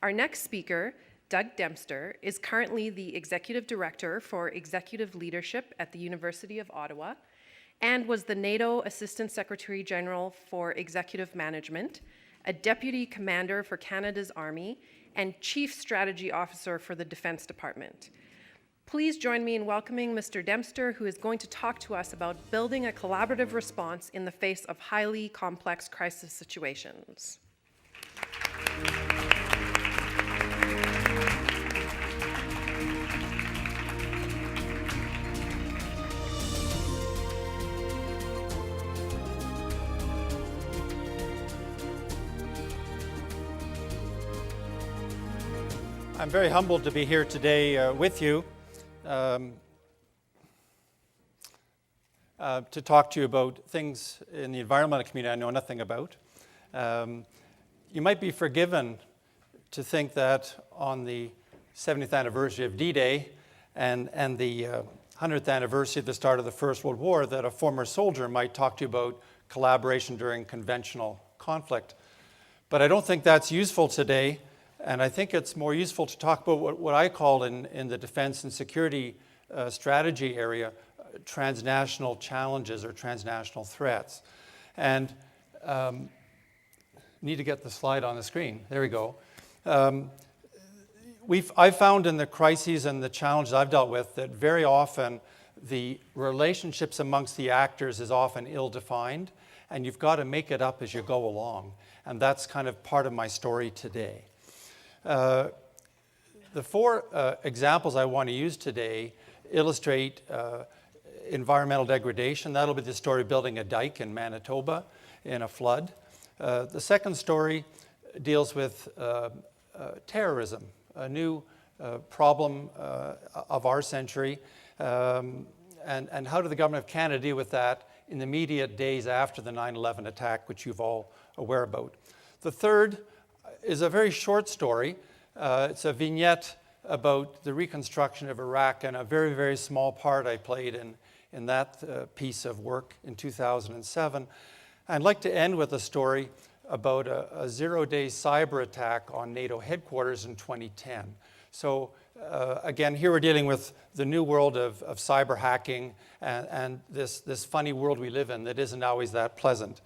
Our next speaker, Doug Dempster, is currently the Executive Director for Executive Leadership at the University of Ottawa and was the NATO Assistant Secretary General for Executive Management, a Deputy Commander for Canada's Army, and Chief Strategy Officer for the Defense Department. Please join me in welcoming Mr. Dempster, who is going to talk to us about building a collaborative response in the face of highly complex crisis situations. I'm very humbled to be here today with you to talk to you about things in the environmental community I know nothing about. You might be forgiven to think that on the 70th anniversary of D-Day and the 100th anniversary of the start of the First World War that a former soldier might talk to you about collaboration during conventional conflict. But I don't think that's useful today. And I think it's more useful to talk about what I call in the defense and security strategy area, transnational challenges or transnational threats. And need to get the slide on the screen. There we go. I've found in the crises and the challenges I've dealt with that very often the relationships amongst the actors is often ill-defined, and you've got to make it up as you go along. And that's kind of part of my story today. The four examples I want to use today illustrate environmental degradation. That'll be the story of building a dike in Manitoba in a flood. The second story deals with terrorism, a new problem of our century, and how did the government of Canada deal with that in the immediate days after the 9/11 attack, which you've all aware about. The third is a very short story. It's a vignette about the reconstruction of Iraq and a very, very small part I played in that piece of work in 2007. I'd like to end with a story about a zero-day cyber attack on NATO Headquarters in 2010. So again, here we're dealing with the new world of cyber hacking and this funny world we live in that isn't always that pleasant.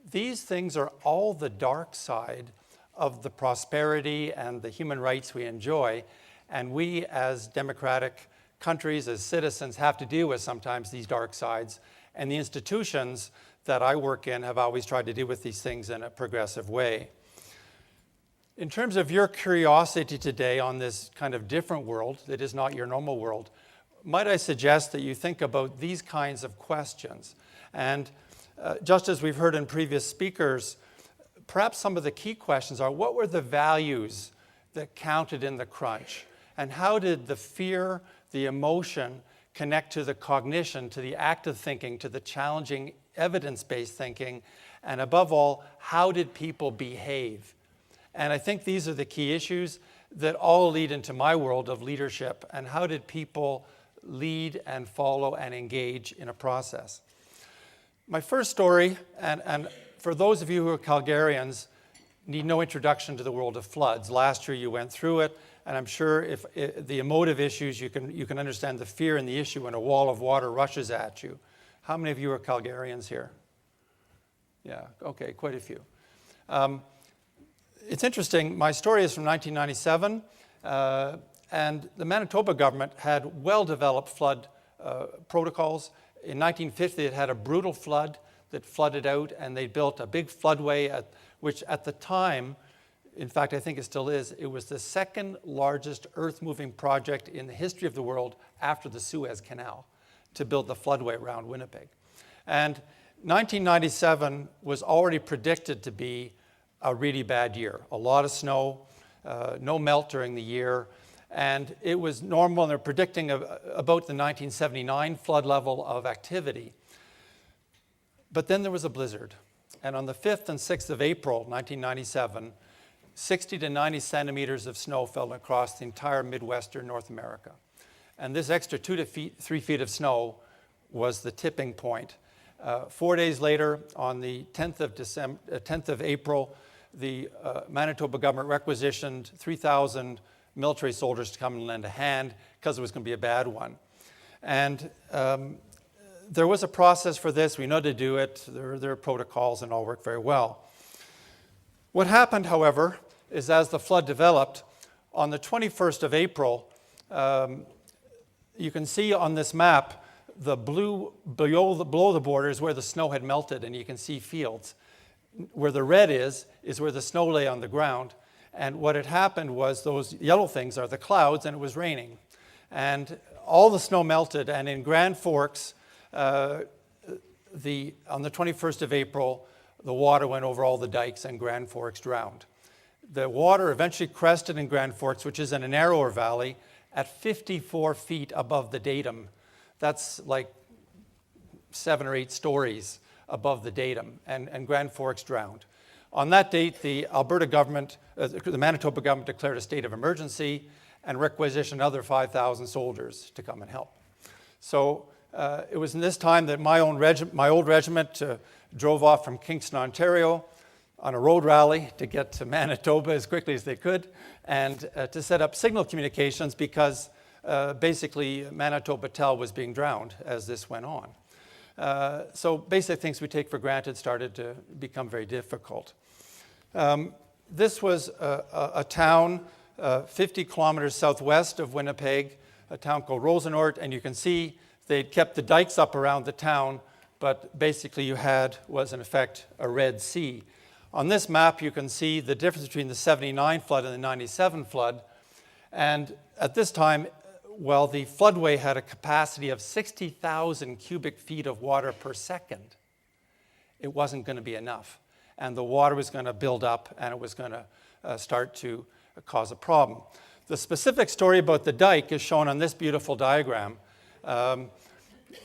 These things are all the dark side of the prosperity and the human rights we enjoy. And we as democratic countries, as citizens, have to deal with sometimes these dark sides. And the institutions that I work in have always tried to deal with these things in a progressive way. In terms of your curiosity today on this kind of different world that is not your normal world, might I suggest that you think about these kinds of questions? And just as we've heard in previous speakers, perhaps some of the key questions are, what were the values that counted in the crunch? And how did the fear, the emotion, connect to the cognition, to the active thinking, to the challenging evidence-based thinking? And above all, how did people behave? And I think these are the key issues that all lead into my world of leadership. And how did people lead and follow and engage in a process? My first story, and for those of you who are Calgarians, need no introduction to the world of floods. Last year you went through it, and I'm sure if the emotive issues, you can understand the fear and the issue when a wall of water rushes at you. How many of you are Calgarians here? Yeah, okay, quite a few. It's interesting, my story is from 1997, and the Manitoba government had well-developed flood protocols. In 1950, it had a brutal flood that flooded out, and they built a big floodway, which at the time, in fact, I think it still is, it was the second largest earth-moving project in the history of the world after the Suez Canal to build the floodway around Winnipeg. And 1997 was already predicted to be a really bad year. A lot of snow, no melt during the year, and it was normal, and they're predicting about the 1979 flood level of activity. But then there was a blizzard, and on the 5th and 6th of April, 1997, 60 to 90 centimeters of snow fell across the entire Midwestern North America. And this extra 2 to 3 feet of snow was the tipping point. 4 days later, on the 10th of April, the Manitoba government requisitioned 3,000 military soldiers to come and lend a hand because it was going to be a bad one. And there was a process for this. We know to do it. There are protocols and all work very well. What happened, however, is as the flood developed, on the 21st of April, you can see on this map the blue below the border is where the snow had melted, and you can see fields. Where the red is where the snow lay on the ground. And what had happened was those yellow things are the clouds, and it was raining. And all the snow melted, and in Grand Forks, on the 21st of April, the water went over all the dikes, and Grand Forks drowned. The water eventually crested in Grand Forks, which is in a narrower valley, at 54 feet above the datum. That's like 7 or 8 stories above the datum, and Grand Forks drowned. On that date, the Alberta government, the Manitoba government declared a state of emergency and requisitioned another 5,000 soldiers to come and help. So it was in this time that my old regiment drove off from Kingston, Ontario, on a road rally to get to Manitoba as quickly as they could, and to set up signal communications because basically Manitoba Tel was being drowned as this went on. So basic things we take for granted started to become very difficult. This was a town 50 kilometers southwest of Winnipeg, a town called Rosenort, and you can see they'd kept the dikes up around the town, but basically you had, was in effect, a Red Sea. On this map, you can see the difference between the 79 flood and the 97 flood. And at this time, well, the floodway had a capacity of 60,000 cubic feet of water per second. It wasn't going to be enough. And the water was going to build up, and it was going to start to cause a problem. The specific story about the dike is shown on this beautiful diagram,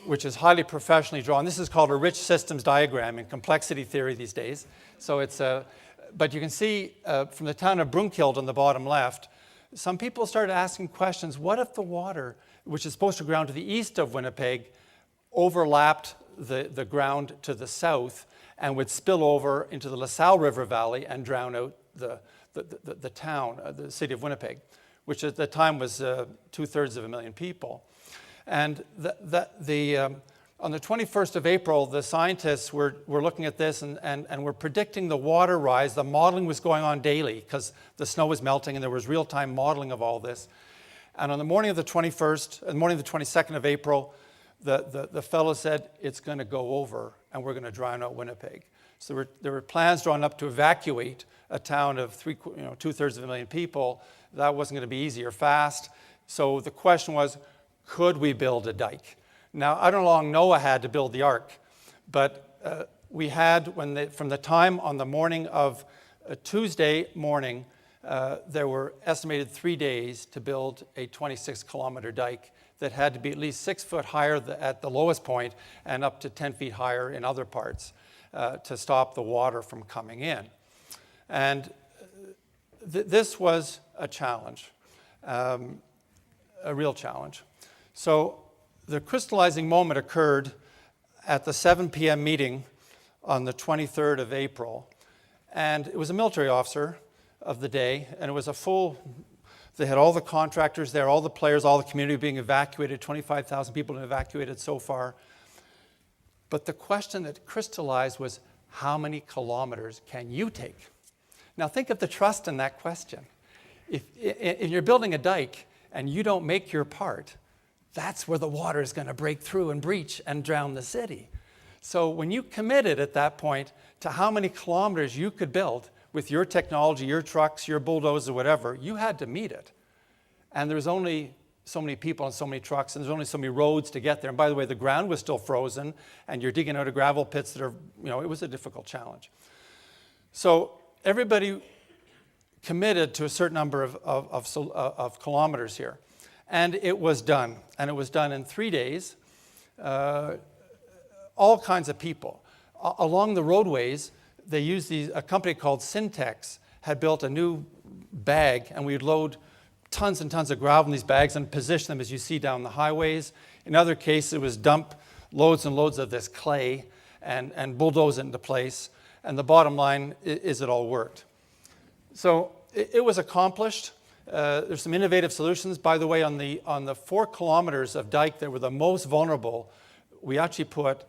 which is highly professionally drawn. This is called a rich systems diagram in complexity theory these days. So it's but you can see from the town of Brunkild on the bottom left, some people started asking questions. What if the water, which is supposed to ground to the east of Winnipeg, overlapped the ground to the south and would spill over into the LaSalle River Valley and drown out the town, the city of Winnipeg, which at the time was 2/3 of a million people. And on the 21st of April, the scientists were looking at this and were predicting the water rise. The modeling was going on daily because the snow was melting and there was real-time modeling of all this. And on the morning of the 21st, the morning of the 22nd of April, the fellow said, it's going to go over and we're going to drown out Winnipeg. So there were plans drawn up to evacuate a town of 2/3 of a million people. That wasn't going to be easy or fast. So the question was, could we build a dike? Now, I don't know how long Noah had to build the ark, but we had, from the time on the morning of Tuesday morning, there were estimated 3 days to build a 26-kilometer dike that had to be at least 6 foot higher at the lowest point and up to 10 feet higher in other parts to stop the water from coming in. And this was a challenge, a real challenge. So the crystallizing moment occurred at the 7 p.m. meeting on the 23rd of April. And it was a military officer of the day, and it was they had all the contractors there, all the players, all the community being evacuated, 25,000 people evacuated so far. But the question that crystallized was, how many kilometers can you take? Now think of the trust in that question. If you're building a dike and you don't make your part, that's where the water is going to break through and breach and drown the city. So when you committed at that point to how many kilometers you could build with your technology, your trucks, your bulldozers, or whatever, you had to meet it. And there was only so many people and so many trucks, and there's only so many roads to get there. And by the way, the ground was still frozen, and you're digging out of gravel pits that are, it was a difficult challenge. So everybody committed to a certain number of kilometers here. And it was done. And it was done in 3 days. All kinds of people. Along the roadways, they used a company called Syntex had built a new bag, and we'd load tons and tons of gravel in these bags and position them as you see down the highways. In other cases, it was dump loads and loads of this clay and bulldoze it into place. And the bottom line is it all worked. So it was accomplished. There's some innovative solutions. By the way, on the 4 kilometers of dike that were the most vulnerable, we actually put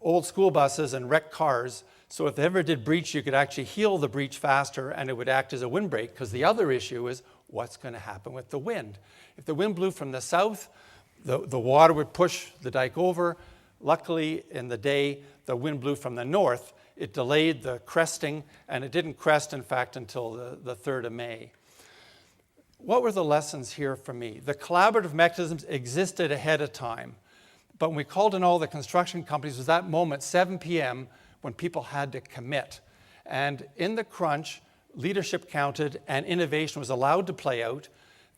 old school buses and wrecked cars. So if they ever did breach, you could actually heal the breach faster and it would act as a windbreak, because the other issue is what's going to happen with the wind. If the wind blew from the south, the water would push the dike over. Luckily, in the day, the wind blew from the north. It delayed the cresting, and it didn't crest, in fact, until the 3rd of May. What were the lessons here for me? The collaborative mechanisms existed ahead of time. But when we called in all the construction companies, it was that moment, 7 p.m., when people had to commit. And in the crunch, leadership counted and innovation was allowed to play out.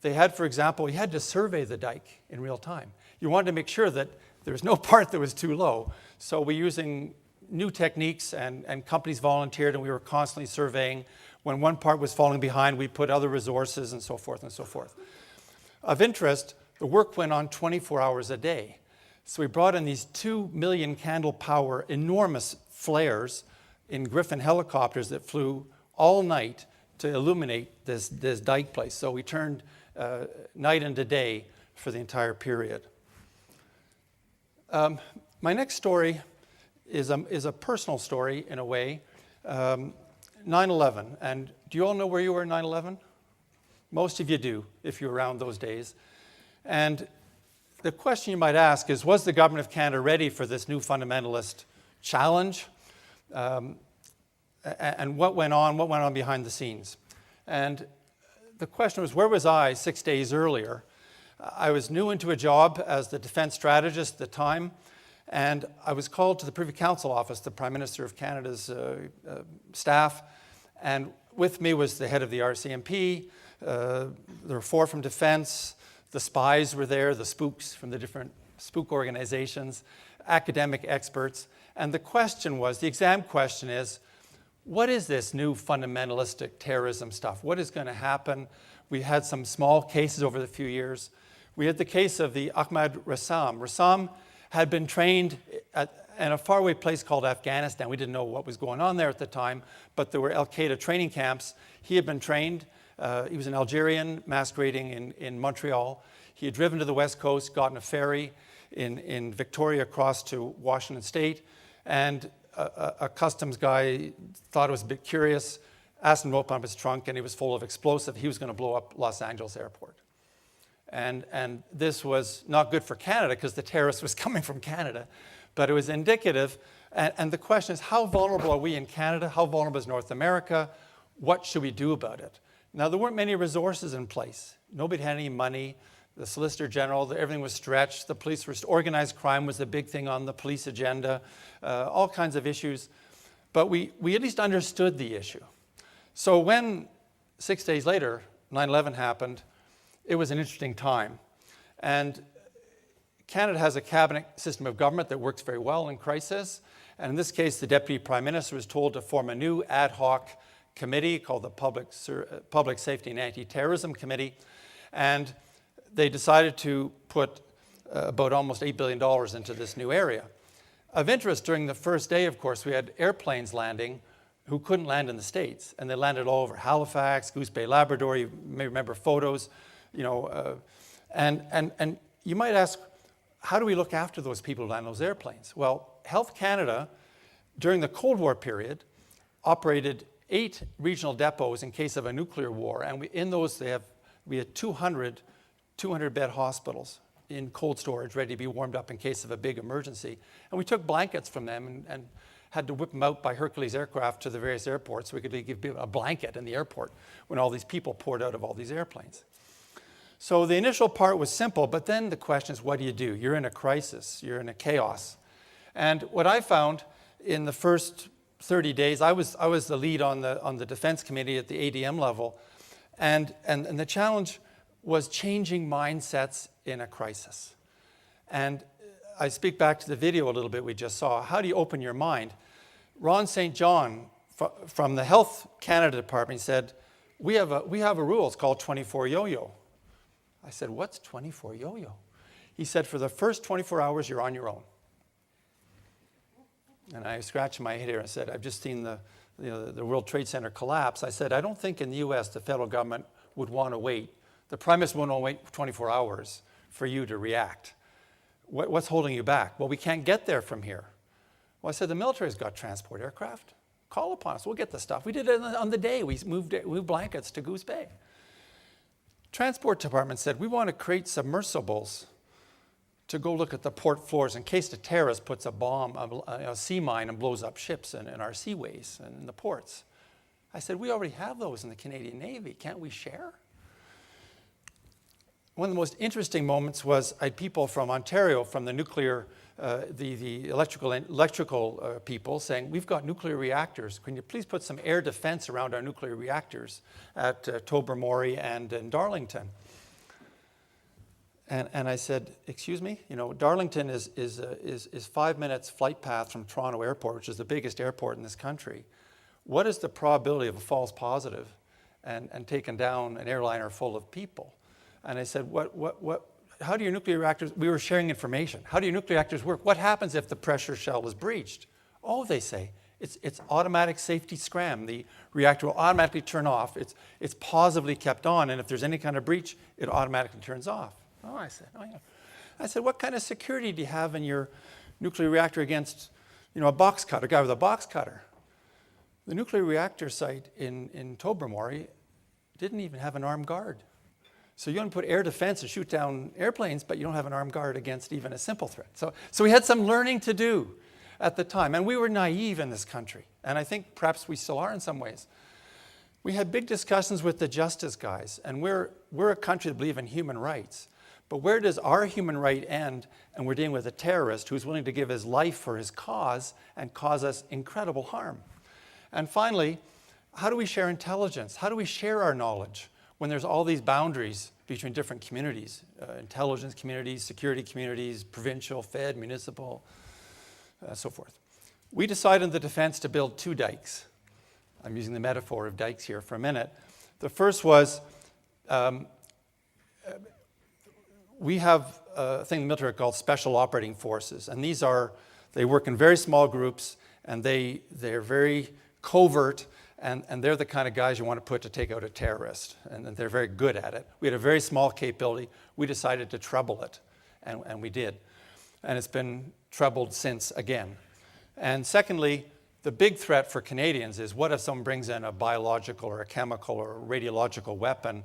They had, for example, you had to survey the dike in real time. You wanted to make sure that there was no part that was too low. So we're using new techniques, and companies volunteered, and we were constantly surveying. When one part was falling behind, we put other resources and so forth and so forth. Of interest, the work went on 24 hours a day. So we brought in these 2 million candle power enormous flares in Griffin helicopters that flew all night to illuminate this dike place. So we turned night into day for the entire period. My next story is a personal story in a way. 9/11. And do you all know where you were in 9/11? Most of you do, if you were around those days. And the question you might ask is, was the government of Canada ready for this new fundamentalist challenge? And what went on behind the scenes? And the question was, where was I 6 days earlier? I was new into a job as the defense strategist at the time, and I was called to the Privy Council office, the Prime Minister of Canada's staff, and with me was the head of the RCMP, there were 4 from defense, the spies were there, the spooks from the different spook organizations, academic experts, and the question was, the exam question is, what is this new fundamentalistic terrorism stuff? What is going to happen? We had some small cases over the few years. We had the case of the Ahmad Rassam. Rassam had been trained in a faraway place called Afghanistan. We didn't know what was going on there at the time, but there were Al-Qaeda training camps. He had been trained. He was an Algerian masquerading in Montreal. He had driven to the West Coast, gotten a ferry in Victoria across to Washington State, and a customs guy thought it was a bit curious, asked him to open up his trunk, and he was full of explosive. He was going to blow up Los Angeles airport. And this was not good for Canada because the terrorist was coming from Canada, but it was indicative. And the question is, how vulnerable are we in Canada? How vulnerable is North America? What should we do about it? Now, there weren't many resources in place. Nobody had any money. The Solicitor General, everything was stretched. The police were, organized crime was the big thing on the police agenda, all kinds of issues. But we at least understood the issue. So when 6 days later, 9/11 happened, it was an interesting time. And Canada has a cabinet system of government that works very well in crisis. And in this case, the Deputy Prime Minister was told to form a new ad hoc committee called the Public Safety and Anti-Terrorism Committee. And they decided to put about almost $8 billion into this new area. Of interest, during the first day, of course, we had airplanes landing who couldn't land in the States. And they landed all over Halifax, Goose Bay, Labrador. You may remember photos. And you might ask, how do we look after those people who land those airplanes? Well, Health Canada, during the Cold War period, operated 8 regional depots in case of a nuclear war. And in those, we had 200-bed hospitals in cold storage, ready to be warmed up in case of a big emergency. And we took blankets from them and had to whip them out by Hercules aircraft to the various airports so we could give people a blanket in the airport when all these people poured out of all these airplanes. So the initial part was simple, but then the question is, what do you do? You're in a crisis. You're in a chaos. And what I found in the first 30 days, I was the lead on the defense committee at the ADM level, and the challenge was changing mindsets in a crisis. And I speak back to the video a little bit we just saw. How do you open your mind? Ron St. John from the Health Canada Department said, we have a rule, it's called 24 yo-yo. I said, what's 24 yo-yo? He said, for the first 24 hours, you're on your own. And I scratched my head here and said, I've just seen the World Trade Center collapse. I said, I don't think in the US the federal government would want to wait. The Prime Minister won't want to wait 24 hours for you to react. What's holding you back? Well, we can't get there from here. Well, I said, the military's got transport aircraft. Call upon us. We'll get the stuff. We did it on the day. We moved blankets to Goose Bay. Transport Department said, we want to create submersibles to go look at the port floors in case the terrorist puts a bomb, a sea mine, and blows up ships in our seaways and in the ports. I said, we already have those in the Canadian Navy. Can't we share? One of the most interesting moments was I had people from Ontario, from the nuclear, the electrical people saying, we've got nuclear reactors. Can you please put some air defense around our nuclear reactors at Tobermory and in Darlington? And I said, excuse me, you know, Darlington is 5 minutes flight path from Toronto Airport, which is the biggest airport in this country. What is the probability of a false positive and taking down an airliner full of people? And I said, how do your nuclear reactors, we were sharing information. How do your nuclear reactors work? What happens if the pressure shell is breached? Oh, they say, it's automatic safety scram. The reactor will automatically turn off. It's positively kept on, and if there's any kind of breach, it automatically turns off. Oh, I said, oh yeah. I said, what kind of security do you have in your nuclear reactor against, you know, a box cutter, a guy with a box cutter? The nuclear reactor site in Tobermory didn't even have an armed guard. So you want to put air defense and shoot down airplanes, but you don't have an armed guard against even a simple threat. So we had some learning to do at the time, and we were naive in this country, and I think perhaps we still are in some ways. We had big discussions with the justice guys, and we're a country that believes in human rights. But where does our human right end? And we're dealing with a terrorist who's willing to give his life for his cause and cause us incredible harm. And finally, how do we share intelligence? How do we share our knowledge when there's all these boundaries between different communities, intelligence communities, security communities, provincial, fed, municipal, so forth? We decided in the defense to build 2 dikes. I'm using the metaphor of dikes here for a minute. The first was, we have a thing in the military called special operating forces, and they work in very small groups, and they're very covert, and they're the kind of guys you want to put to take out a terrorist, and they're very good at it. We had a very small capability. We decided to treble it, and we did. And it's been trebled since again. And secondly, the big threat for Canadians is what if someone brings in a biological or a chemical or a radiological weapon,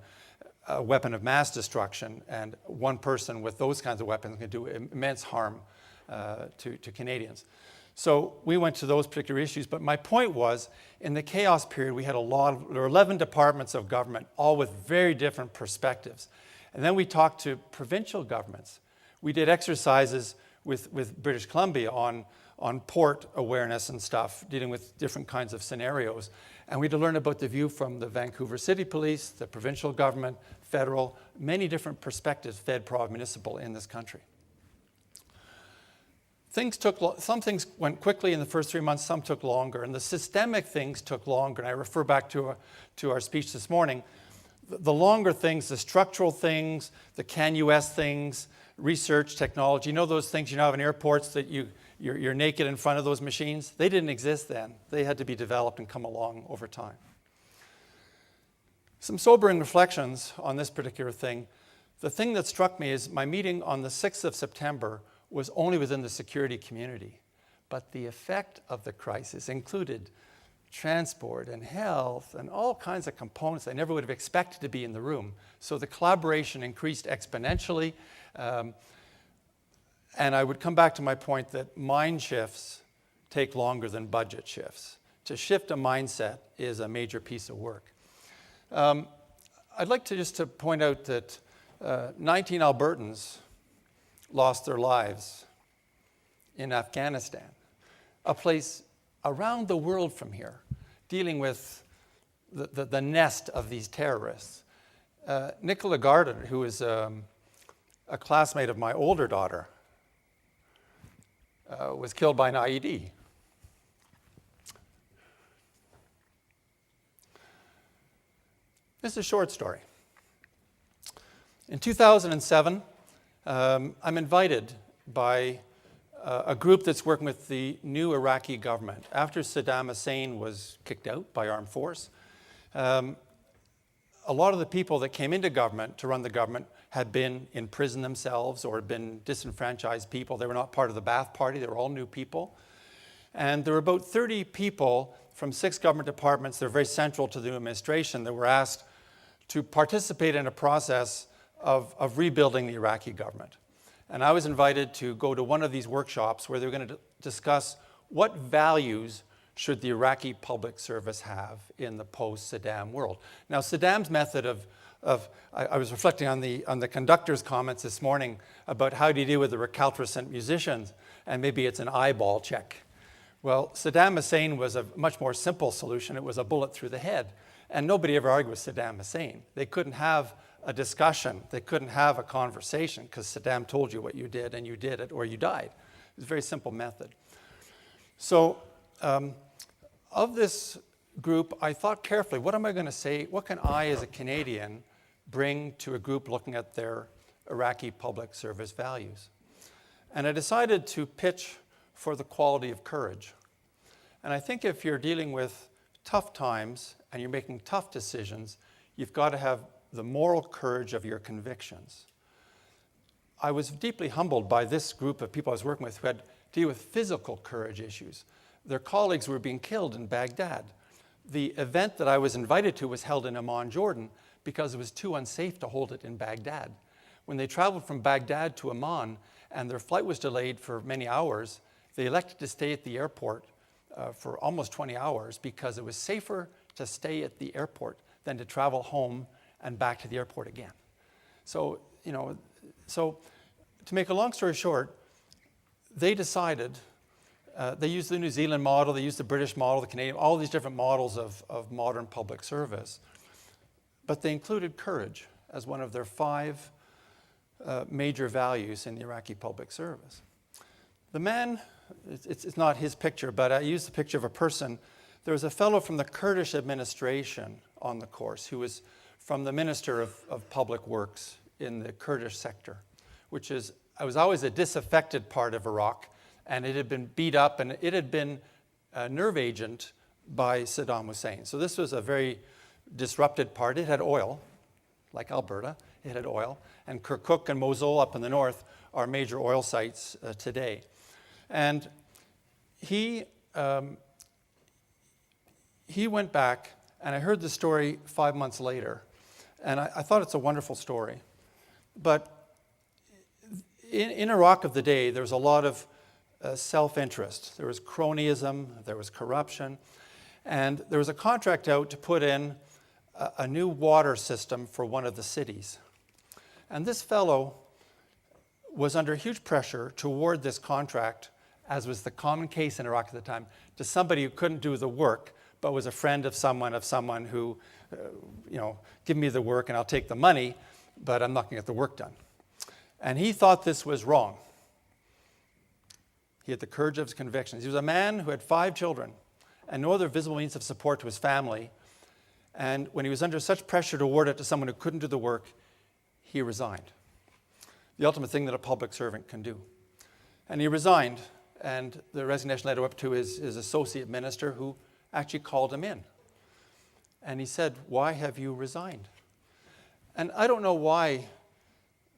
a weapon of mass destruction, and one person with those kinds of weapons can do immense harm to Canadians. So we went to those particular issues, but my point was, in the chaos period, we had there were 11 departments of government, all with very different perspectives. And then we talked to provincial governments. We did exercises with British Columbia on port awareness and stuff, dealing with different kinds of scenarios. And we had to learn about the view from the Vancouver City Police, the provincial government, federal, many different perspectives, fed, prov, municipal, in this country. Some things went quickly in the first 3 months, some took longer, and the systemic things took longer. And I refer back to our speech this morning. The longer things, the structural things, the CAN-US things, research, technology, you know those things you now have in airports that you're naked in front of those machines? They didn't exist then. They had to be developed and come along over time. Some sobering reflections on this particular thing. The thing that struck me is my meeting on the 6th of September was only within the security community, but the effect of the crisis included transport and health and all kinds of components I never would have expected to be in the room. So the collaboration increased exponentially. And I would come back to my point that mind shifts take longer than budget shifts. To shift a mindset is a major piece of work. I'd like to point out that 19 Albertans lost their lives in Afghanistan, a place around the world from here, dealing with the nest of these terrorists. Nicola Garden, who is a classmate of my older daughter, was killed by an IED. This is a short story. In 2007, I'm invited by a group that's working with the new Iraqi government. After Saddam Hussein was kicked out by armed force, a lot of the people that came into government to run the government had been in prison themselves or had been disenfranchised people. They were not part of the Ba'ath Party. They were all new people. And there were about 30 people from 6 government departments that are very central to the new administration that were asked to participate in a process of rebuilding the Iraqi government. And I was invited to go to one of these workshops where they were going to discuss what values should the Iraqi public service have in the post-Saddam world. Now, Saddam's method I was reflecting on the conductor's comments this morning about how do you deal with the recalcitrant musicians, and maybe it's an eyeball check. Well, Saddam Hussein was a much more simple solution. It was a bullet through the head. And nobody ever argued with Saddam Hussein. They couldn't have a discussion. They couldn't have a conversation because Saddam told you what you did and you did it or you died. It was a very simple method. So of this group, I thought carefully, what am I going to say? What can I, as a Canadian, bring to a group looking at their Iraqi public service values? And I decided to pitch for the quality of courage. And I think if you're dealing with tough times and you're making tough decisions, you've got to have the moral courage of your convictions. I was deeply humbled by this group of people I was working with who had to deal with physical courage issues. Their colleagues were being killed in Baghdad. The event that I was invited to was held in Amman, Jordan, because it was too unsafe to hold it in Baghdad. When they traveled from Baghdad to Amman and their flight was delayed for many hours, they elected to stay at the airport for almost 20 hours because it was safer to stay at the airport than to travel home and back to the airport again. So, to make a long story short, they decided, they used the New Zealand model, they used the British model, the Canadian, all these different models of modern public service, but they included courage as one of their 5 major values in the Iraqi public service. The man, it's not his picture, but I used the picture of a person. There was a fellow from the Kurdish administration on the course who was from the Minister of Public Works in the Kurdish sector, which was always a disaffected part of Iraq, and it had been beat up and it had been a nerve agent by Saddam Hussein. So this was a very disrupted part. It had oil, like Alberta, it had oil, and Kirkuk and Mosul up in the north are major oil sites today. And he went back, and I heard the story 5 months later, and I thought it's a wonderful story. But in Iraq of the day, there was a lot of self-interest. There was cronyism, there was corruption, and there was a contract out to put in a new water system for one of the cities. And this fellow was under huge pressure to award this contract, as was the common case in Iraq at the time, to somebody who couldn't do the work, but was a friend of someone who, give me the work and I'll take the money, but I'm not going to get the work done. And he thought this was wrong. He had the courage of his convictions. He was a man who had 5 children and no other visible means of support to his family. And when he was under such pressure to award it to someone who couldn't do the work, he resigned. The ultimate thing that a public servant can do. And he resigned, and the resignation led up to his associate minister, who actually called him in. And he said, "Why have you resigned?" And I don't know why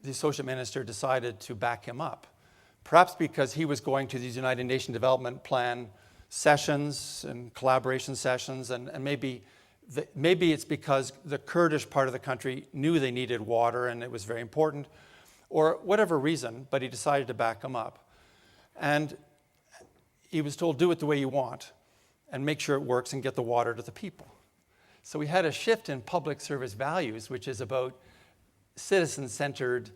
the associate minister decided to back him up. Perhaps because he was going to these United Nations Development Plan sessions and collaboration sessions, and maybe it's because the Kurdish part of the country knew they needed water and it was very important, or whatever reason, but he decided to back him up. And he was told, do it the way you want and make sure it works and get the water to the people. So we had a shift in public service values, which is about citizen-centered,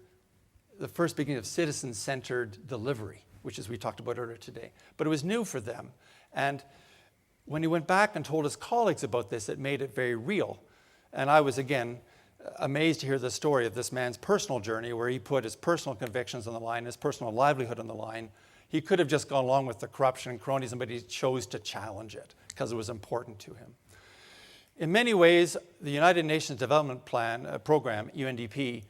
the first beginning of citizen-centered delivery, which is we talked about earlier today. But it was new for them. And when he went back and told his colleagues about this, it made it very real. And I was, again, amazed to hear the story of this man's personal journey, where he put his personal convictions on the line, his personal livelihood on the line. He could have just gone along with the corruption and cronyism, but he chose to challenge it because it was important to him. In many ways, the United Nations Development Program, UNDP,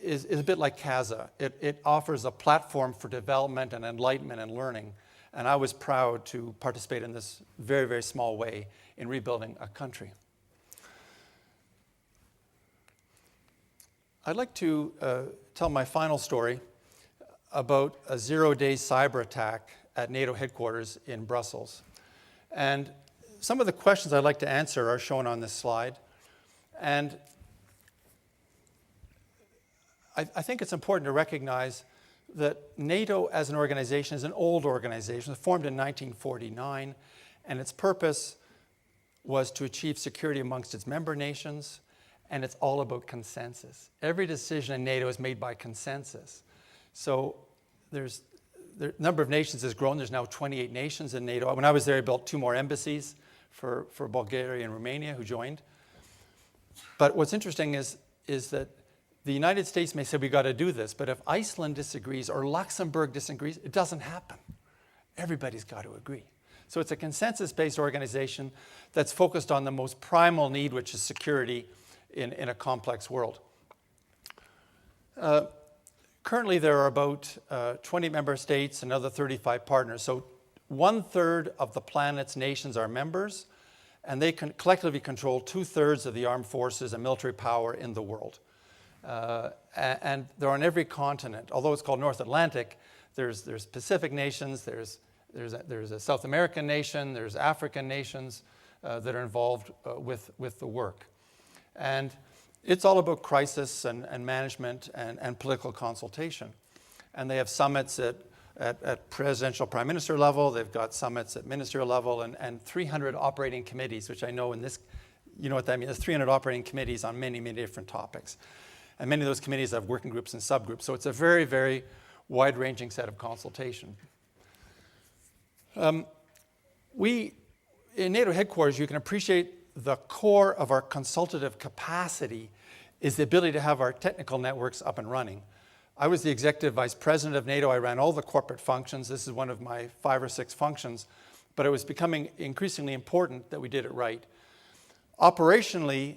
is a bit like CASA. It offers a platform for development and enlightenment and learning. And I was proud to participate in this very, very small way in rebuilding a country. I'd like to tell my final story about a zero-day cyber attack at NATO headquarters in Brussels. And some of the questions I'd like to answer are shown on this slide. And I think it's important to recognize that NATO as an organization is an old organization. It was formed in 1949, and its purpose was to achieve security amongst its member nations, and it's all about consensus. Every decision in NATO is made by consensus. So the number of nations has grown. There's now 28 nations in NATO. When I was there, I built 2 more embassies for Bulgaria and Romania, who joined. But what's interesting is that the United States may say we got to do this, but if Iceland disagrees or Luxembourg disagrees, it doesn't happen. Everybody's got to agree. So it's a consensus-based organization that's focused on the most primal need, which is security in a complex world. Currently, there are about 20 member states and another 35 partners. So 1/3 of the planet's nations are members, and they collectively control 2/3 of the armed forces and military power in the world. And they're on every continent. Although it's called North Atlantic, there's Pacific nations, there's a South American nation, there's African nations that are involved with the work. And it's all about crisis and management and political consultation. And they have summits at presidential prime minister level, they've got summits at ministerial level, and 300 operating committees, which I know in this, you know what that means, there's 300 operating committees on many, many different topics. And many of those committees have working groups and subgroups. So it's a very, very wide-ranging set of consultation. In NATO headquarters, you can appreciate the core of our consultative capacity is the ability to have our technical networks up and running. I was the executive vice president of NATO. I ran all the corporate functions. This is one of my 5 or 6 functions. But it was becoming increasingly important that we did it right. Operationally,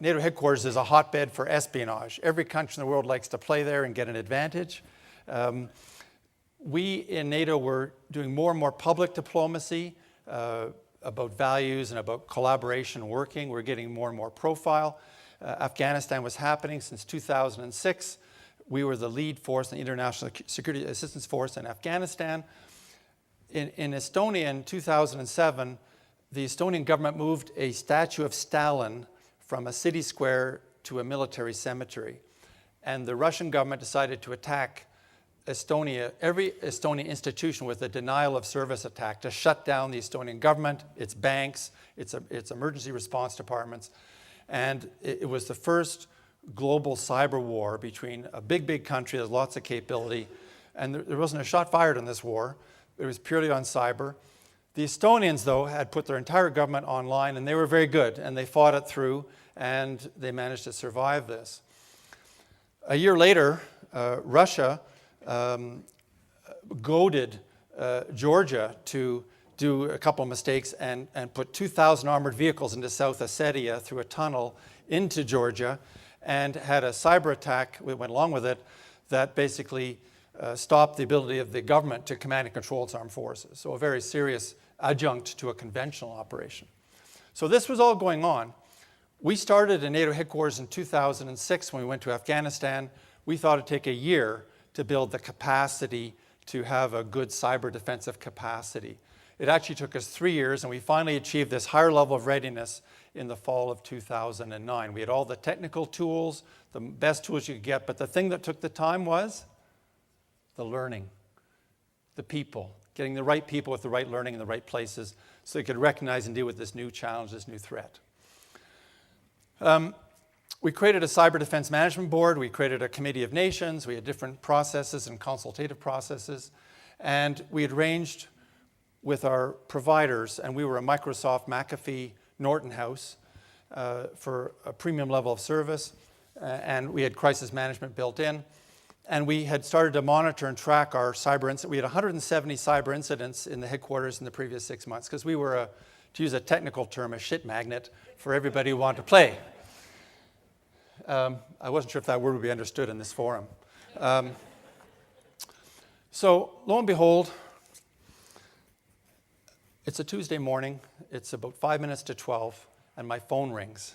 NATO headquarters is a hotbed for espionage. Every country in the world likes to play there and get an advantage. We in NATO were doing more and more public diplomacy about values and about collaboration and working. We're getting more and more profile. Afghanistan was happening since 2006. We were the lead force in the International Security Assistance Force in Afghanistan. In Estonia in 2007, the Estonian government moved a statue of Stalin from a city square to a military cemetery. And the Russian government decided to attack Estonia, every Estonian institution, with a denial of service attack to shut down the Estonian government, its banks, its emergency response departments. And it was the first global cyber war between a big, big country that has lots of capability. And there wasn't a shot fired in this war. It was purely on cyber. The Estonians, though, had put their entire government online, and they were very good, and they fought it through, and they managed to survive this. A year later, Russia goaded Georgia to do a couple of mistakes and put 2,000 armored vehicles into South Ossetia through a tunnel into Georgia, and had a cyber attack that went along with it that basically stopped the ability of the government to command and control its armed forces. So a very serious adjunct to a conventional operation. So this was all going on. We started in NATO headquarters in 2006 when we went to Afghanistan. We thought it'd take a year to build the capacity to have a good cyber defensive capacity. It actually took us 3 years, and we finally achieved this higher level of readiness in the fall of 2009. We had all the technical tools, the best tools you could get, but the thing that took the time was the learning, the people, getting the right people with the right learning in the right places so they could recognize and deal with this new challenge, this new threat. We created a cyber defense management board. We created a committee of nations. We had different processes and consultative processes. And we had arranged with our providers, and we were a Microsoft, McAfee, Norton house for a premium level of service. And we had crisis management built in. And we had started to monitor and track our cyber incidents. We had 170 cyber incidents in the headquarters in the previous 6 months because we were, to use a technical term, a shit magnet for everybody who wanted to play. I wasn't sure if that word would be understood in this forum. So lo and behold, it's a Tuesday morning. It's about 5 minutes to 12, and my phone rings.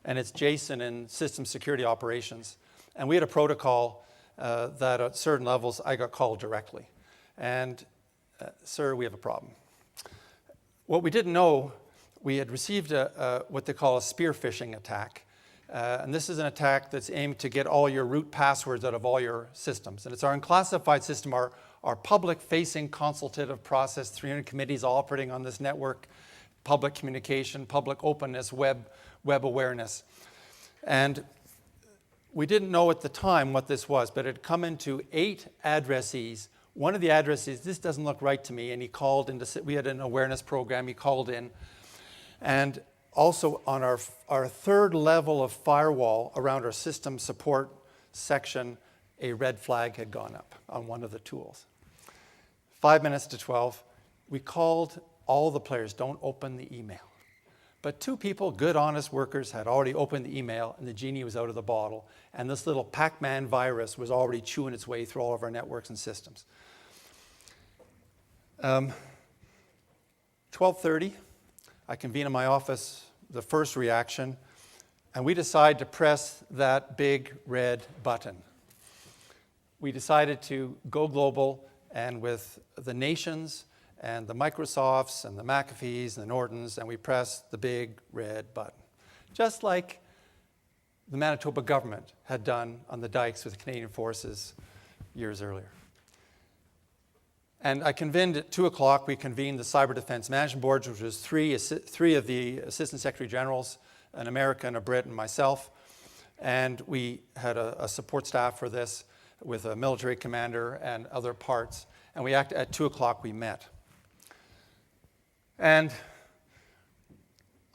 And it's Jason in System Security Operations. And we had a protocol that at certain levels I got called directly. And, sir, we have a problem. What we didn't know, we had received what they call a spear phishing attack. And this is an attack that's aimed to get all your root passwords out of all your systems. And it's our unclassified system, our public-facing consultative process, 300 committees all operating on this network, public communication, public openness, web awareness. And we didn't know at the time what this was, but it had come into 8 addressees. One of the addressees, this doesn't look right to me, and he called into, we had an awareness program, he called in. And also on our third level of firewall around our system support section, a red flag had gone up on one of the tools. 5 minutes to 12, we called all the players, don't open the email. But 2 people, good, honest workers, had already opened the email, and the genie was out of the bottle. And this little Pac-Man virus was already chewing its way through all of our networks and systems. 12:30, I convene in my office, the first reaction, and we decide to press that big red button. We decided to go global, and with the nations and the Microsofts and the McAfees and the Nortons, and we pressed the big red button. Just like the Manitoba government had done on the dikes with Canadian forces years earlier. And I convened at 2 o'clock, we convened the Cyber Defense Management Board, which was three of the Assistant Secretary Generals, an American, a Brit, and myself. And we had a support staff for this with a military commander and other parts. And we at 2 o'clock we met. And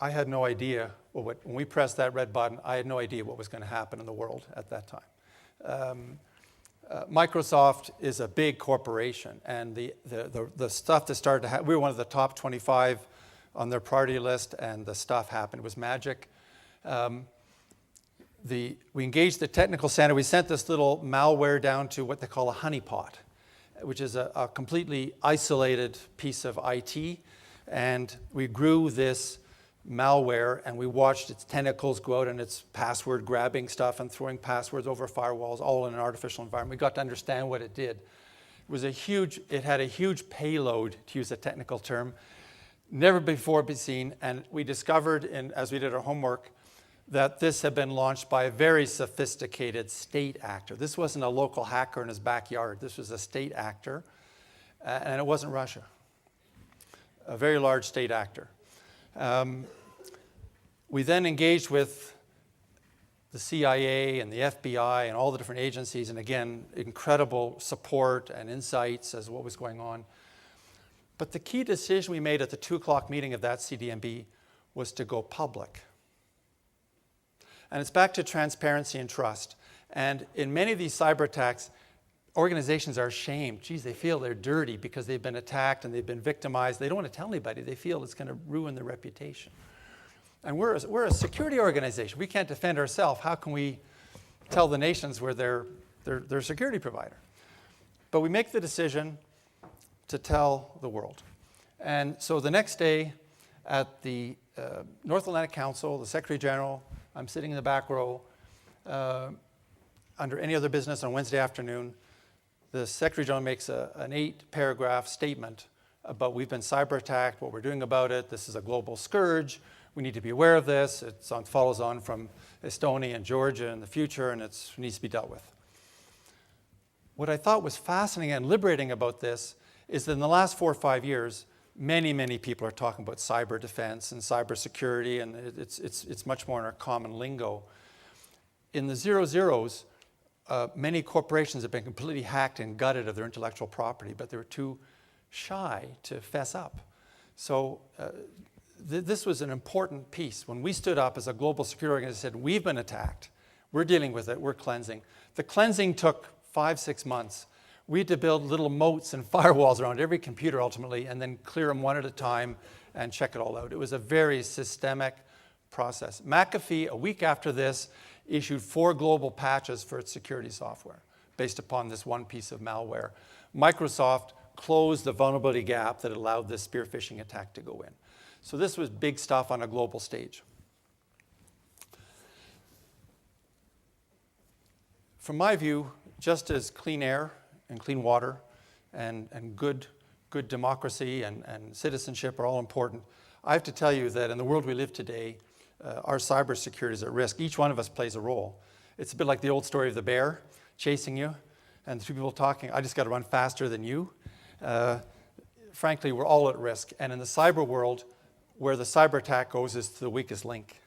I had no idea, when we pressed that red button, I had no idea what was going to happen in the world at that time. Microsoft is a big corporation, and the stuff that started to happen, we were one of the top 25 on their priority list, and the stuff happened. It was magic. We engaged the technical center. We sent this little malware down to what they call a honeypot, which is a completely isolated piece of IT. And we grew this malware, and we watched its tentacles go out and its password grabbing stuff and throwing passwords over firewalls, all in an artificial environment. We got to understand what it did. It had a huge payload, to use a technical term, never before been seen. And we discovered, as we did our homework, that this had been launched by a very sophisticated state actor. This wasn't a local hacker in his backyard. This was a state actor, and it wasn't Russia. A very large state actor. We then engaged with the CIA and the FBI and all the different agencies, and again, incredible support and insights as to what was going on. But the key decision we made at the 2 o'clock meeting of that CDMB was to go public. And it's back to transparency and trust. And in many of these cyber attacks, organizations are ashamed. Geez, they feel they're dirty because they've been attacked and they've been victimized. They don't want to tell anybody. They feel it's going to ruin their reputation. And we're a security organization. We can't defend ourselves. How can we tell the nations we're their security provider? But we make the decision to tell the world. And so the next day at the North Atlantic Council, the Secretary General, I'm sitting in the back row under any other business on Wednesday afternoon. The Secretary General makes an 8-paragraph statement about we've been cyber attacked, what we're doing about it. This is a global scourge. We need to be aware of this. It follows on from Estonia and Georgia in the future, and it needs to be dealt with. What I thought was fascinating and liberating about this is that in the last 4 or 5 years, many, many people are talking about cyber defense and cyber security, and it's much more in our common lingo. In the 00s, many corporations have been completely hacked and gutted of their intellectual property, but they were too shy to fess up. So this was an important piece. When we stood up as a global security organization and said, we've been attacked, we're dealing with it, we're cleansing. The cleansing took 5-6 months. We had to build little moats and firewalls around every computer ultimately, and then clear them one at a time and check it all out. It was a very systemic process. McAfee, a week after this, issued 4 global patches for its security software based upon this one piece of malware. Microsoft closed the vulnerability gap that allowed this spear phishing attack to go in. So this was big stuff on a global stage. From my view, just as clean air and clean water and good democracy and citizenship are all important, I have to tell you that in the world we live today, our cybersecurity is at risk. Each one of us plays a role. It's a bit like the old story of the bear chasing you and the two people talking, I just got to run faster than you. Frankly, we're all at risk. And in the cyber world, where the cyber attack goes is to the weakest link.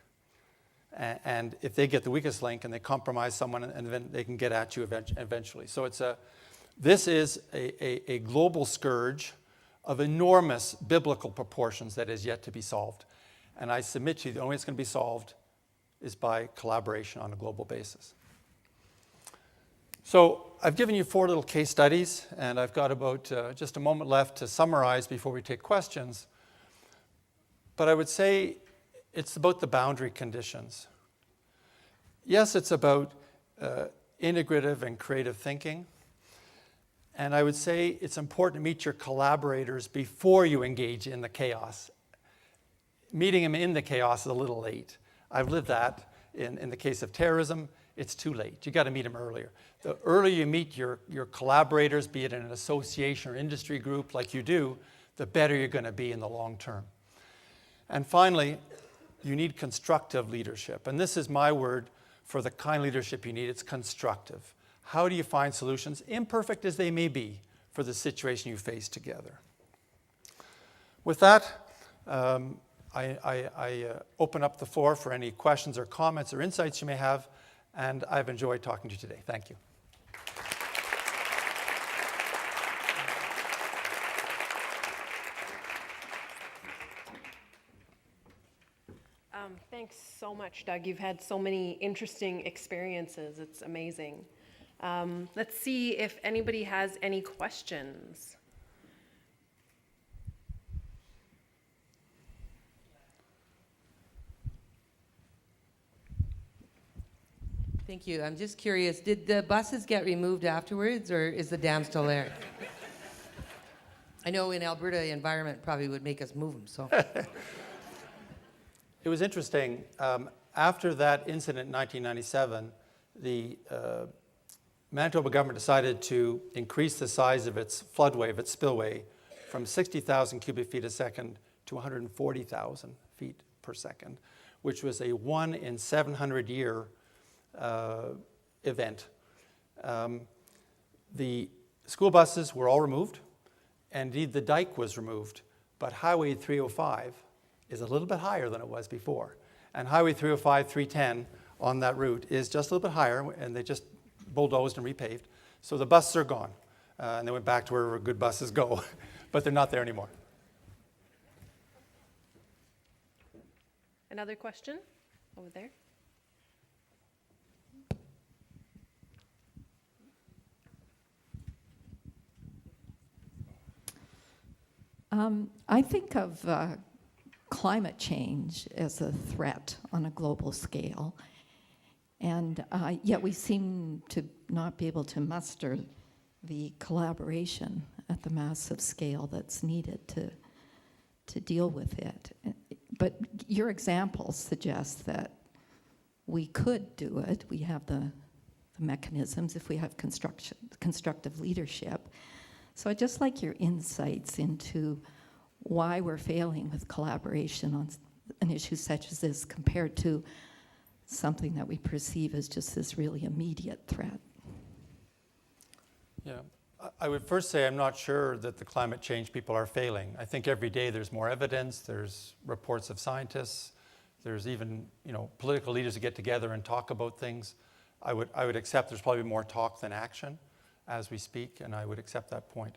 And if they get the weakest link and they compromise someone, and then they can get at you eventually. So this is a global scourge of enormous biblical proportions that is yet to be solved. And I submit to you, the only way it's going to be solved is by collaboration on a global basis. So I've given you 4 little case studies, and I've got about just a moment left to summarize before we take questions. But I would say it's about the boundary conditions. Yes, it's about integrative and creative thinking. And I would say it's important to meet your collaborators before you engage in the chaos. Meeting them in the chaos is a little late. I've lived that in the case of terrorism. It's too late. You got to meet them earlier. The earlier you meet your collaborators, be it in an association or industry group like you do, the better you're going to be in the long term. And finally, you need constructive leadership. And this is my word for the kind of leadership you need. It's constructive. How do you find solutions, imperfect as they may be, for the situation you face together? With that, I open up the floor for any questions or comments or insights you may have, and I've enjoyed talking to you today. Thank you. Thanks so much, Doug. You've had so many interesting experiences. It's amazing. Let's see if anybody has any questions. Thank you. I'm just curious, did the buses get removed afterwards, or is the dam still there? I know in Alberta, the environment probably would make us move them, so. It was interesting. After that incident in 1997, the Manitoba government decided to increase the size of its floodway, of its spillway, from 60,000 cubic feet a second to 140,000 feet per second, which was a 1 in 700-year event. The school buses were all removed, and indeed the dike was removed, but Highway 305 is a little bit higher than it was before. And Highway 305, 310 on that route is just a little bit higher, and they just bulldozed and repaved. So the buses are gone, and they went back to where good buses go, but they're not there anymore. Another question over there? I think of climate change as a threat on a global scale, and yet we seem to not be able to muster the collaboration at the massive scale that's needed to deal with it. But your example suggests that we could do it. We have the mechanisms if we have constructive leadership. So I'd just like your insights into why we're failing with collaboration on an issue such as this compared to something that we perceive as just this really immediate threat. Yeah, I would first say I'm not sure that the climate change people are failing. I think every day there's more evidence, there's reports of scientists, there's even political leaders that get together and talk about things. I would accept there's probably more talk than action as we speak, and I would accept that point.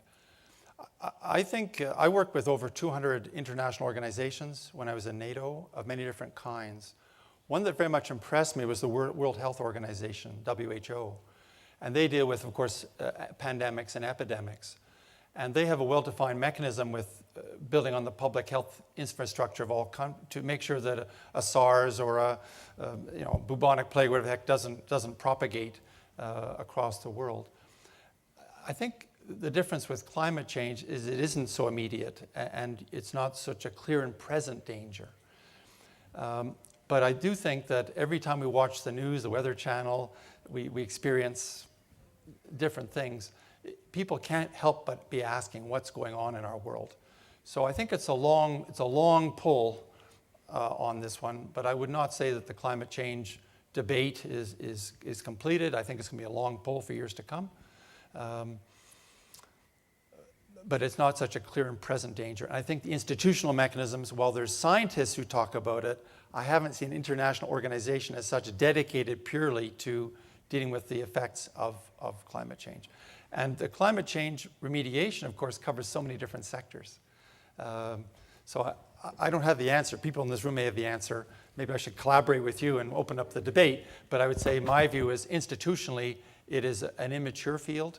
I think I worked with over 200 international organizations when I was in NATO of many different kinds. One that very much impressed me was the World Health Organization, WHO. And they deal with, of course, pandemics and epidemics. And they have a well-defined mechanism with building on the public health infrastructure of all to make sure that a SARS or a bubonic plague, whatever the heck, doesn't propagate across the world. I think the difference with climate change is it isn't so immediate and it's not such a clear and present danger. But I do think that every time we watch the news, the Weather Channel, we experience different things. People can't help but be asking what's going on in our world. So I think it's a long pull on this one, but I would not say that the climate change debate is completed. I think it's going to be a long pull for years to come. But it's not such a clear and present danger. And I think the institutional mechanisms, while there's scientists who talk about it, I haven't seen an international organization as such dedicated purely to dealing with the effects of climate change. And the climate change remediation, of course, covers so many different sectors. So I don't have the answer. People in this room may have the answer. Maybe I should collaborate with you and open up the debate. But I would say my view is institutionally, it is an immature field.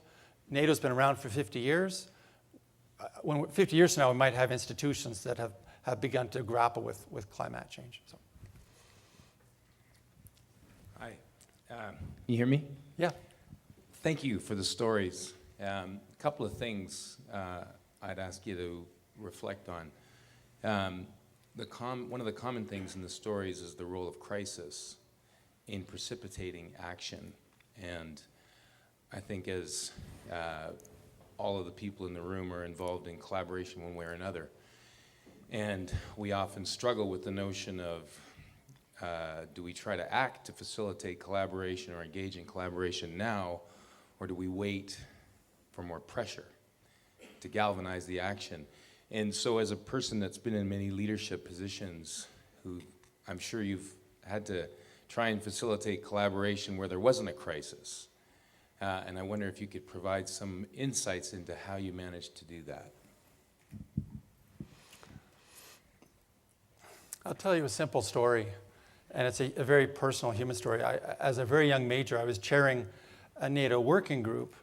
NATO's been around for 50 years. 50 years from now, we might have institutions that have begun to grapple with climate change. So. Hi. You hear me? Yeah. Thank you for the stories. A couple of things I'd ask you to reflect on. One of the common things in the stories is the role of crisis in precipitating action. And I think as all of the people in the room are involved in collaboration one way or another. And we often struggle with the notion of do we try to act to facilitate collaboration or engage in collaboration now, or do we wait for more pressure to galvanize the action? And so as a person that's been in many leadership positions, who I'm sure you've had to try and facilitate collaboration where there wasn't a crisis, and I wonder if you could provide some insights into how you managed to do that. I'll tell you a simple story, and it's a very personal human story. As a very young major, I was chairing a NATO working group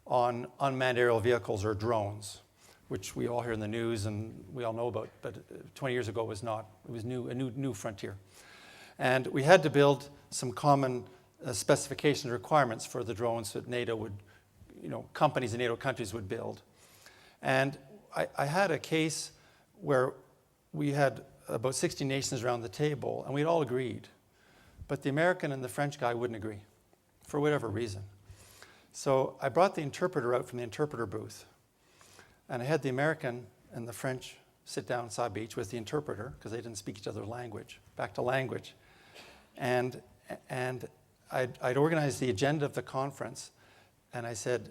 on unmanned aerial vehicles, or drones, which we all hear in the news and we all know about, but 20 years ago was not. It was a new frontier. And we had to build some common specifications and requirements for the drones that NATO would, companies in NATO countries would build. And I had a case where we had about 60 nations around the table, and we'd all agreed. But the American and the French guy wouldn't agree, for whatever reason. So I brought the interpreter out from the interpreter booth, and I had the American and the French sit down side by each with the interpreter, because they didn't speak each other's language, back to language. And I'd organized the agenda of the conference, and I said,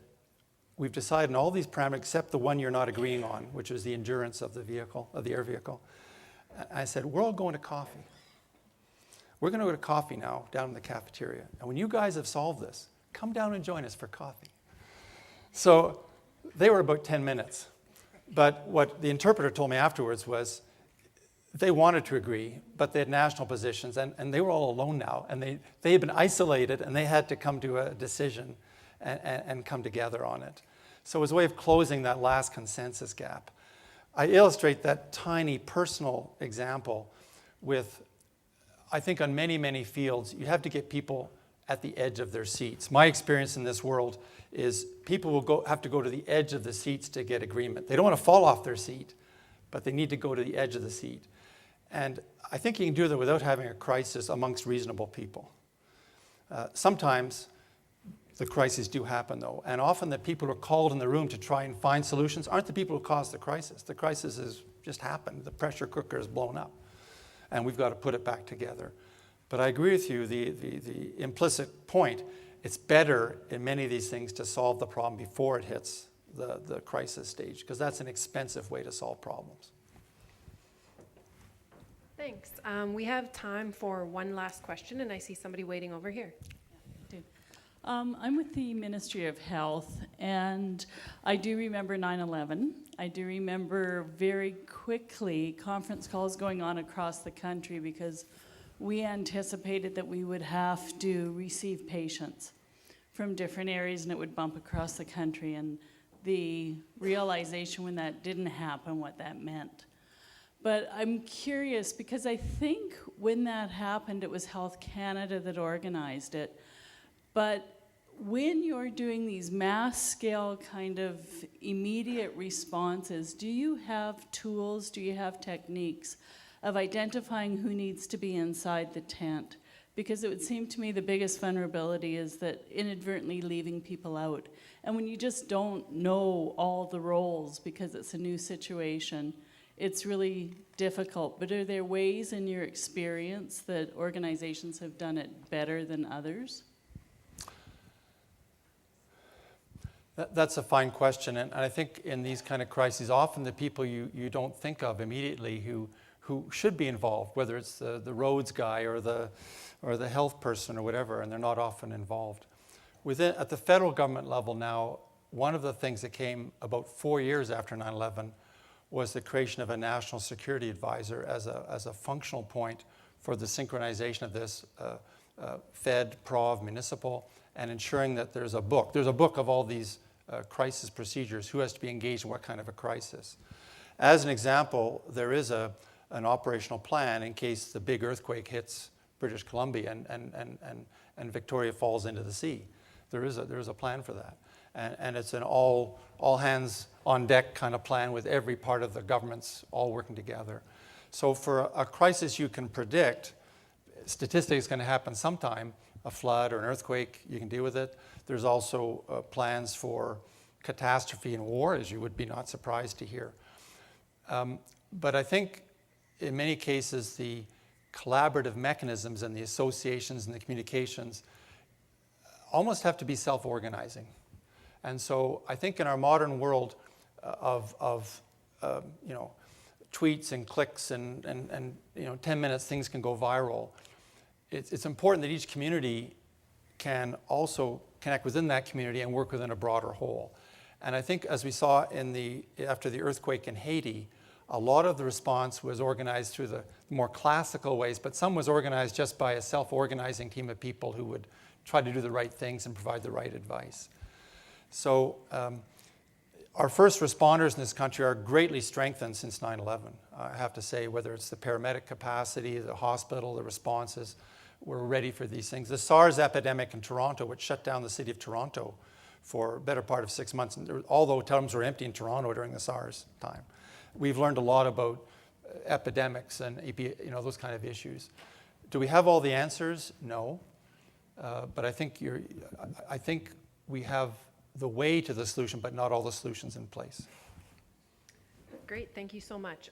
we've decided on all these parameters except the one you're not agreeing on, which is the endurance of the vehicle, of the air vehicle. I said, we're all going to coffee. We're going to go to coffee now down in the cafeteria. And when you guys have solved this, come down and join us for coffee. So they were about 10 minutes. But what the interpreter told me afterwards was they wanted to agree, but they had national positions, and they were all alone now. And they had been isolated, and they had to come to a decision and come together on it. So it was a way of closing that last consensus gap. I illustrate that tiny personal example with, I think on many, many fields, you have to get people at the edge of their seats. My experience in this world is people will have to go to the edge of the seats to get agreement. They don't want to fall off their seat, but they need to go to the edge of the seat. And I think you can do that without having a crisis amongst reasonable people. Sometimes the crises do happen, though, and often the people who are called in the room to try and find solutions aren't the people who caused the crisis. The crisis has just happened. The pressure cooker has blown up, and we've got to put it back together. But I agree with you, the implicit point, it's better in many of these things to solve the problem before it hits the crisis stage, because that's an expensive way to solve problems. Thanks. We have time for one last question, and I see somebody waiting over here. I'm with the Ministry of Health, and I do remember 9/11. I do remember very quickly conference calls going on across the country because we anticipated that we would have to receive patients from different areas, and it would bump across the country. And the realization when that didn't happen, what that meant. But I'm curious, because I think when that happened, it was Health Canada that organized it. But when you're doing these mass scale kind of immediate responses, do you have tools, do you have techniques of identifying who needs to be inside the tent? Because it would seem to me the biggest vulnerability is that inadvertently leaving people out. And when you just don't know all the roles because it's a new situation, it's really difficult. But are there ways in your experience that organizations have done it better than others? That's a fine question, and I think in these kind of crises, often the people you don't think of immediately who should be involved, whether it's the roads guy or the health person or whatever, and they're not often involved. At the federal government level now, one of the things that came about 4 years after 9/11 was the creation of a national security advisor as a functional point for the synchronization of this Fed, Prov, municipal, and ensuring that there's a book. There's a book of all these crisis procedures, who has to be engaged in what kind of a crisis. As an example, there is an operational plan in case the big earthquake hits British Columbia and Victoria falls into the sea. There is a plan for that. And it's an all hands on deck kind of plan with every part of the governments all working together. So for a crisis you can predict, statistically it's going to happen sometime, a flood or an earthquake, you can deal with it. There's also plans for catastrophe and war, as you would be not surprised to hear. But I think in many cases the collaborative mechanisms and the associations and the communications almost have to be self-organizing. And so I think in our modern world of tweets and clicks and 10 minutes things can go viral, it's important that each community can also connect within that community and work within a broader whole. And I think as we saw after the earthquake in Haiti, a lot of the response was organized through the more classical ways, but some was organized just by a self-organizing team of people who would try to do the right things and provide the right advice. So our first responders in this country are greatly strengthened since 9/11. I have to say, whether it's the paramedic capacity, the hospital, the responses, we're ready for these things. The SARS epidemic in Toronto, which shut down the city of Toronto for a better part of 6 months, and all the hotels were empty in Toronto during the SARS time. We've learned a lot about epidemics and those kind of issues. Do we have all the answers? No. But I think we have the way to the solution, but not all the solutions in place. Great, thank you so much.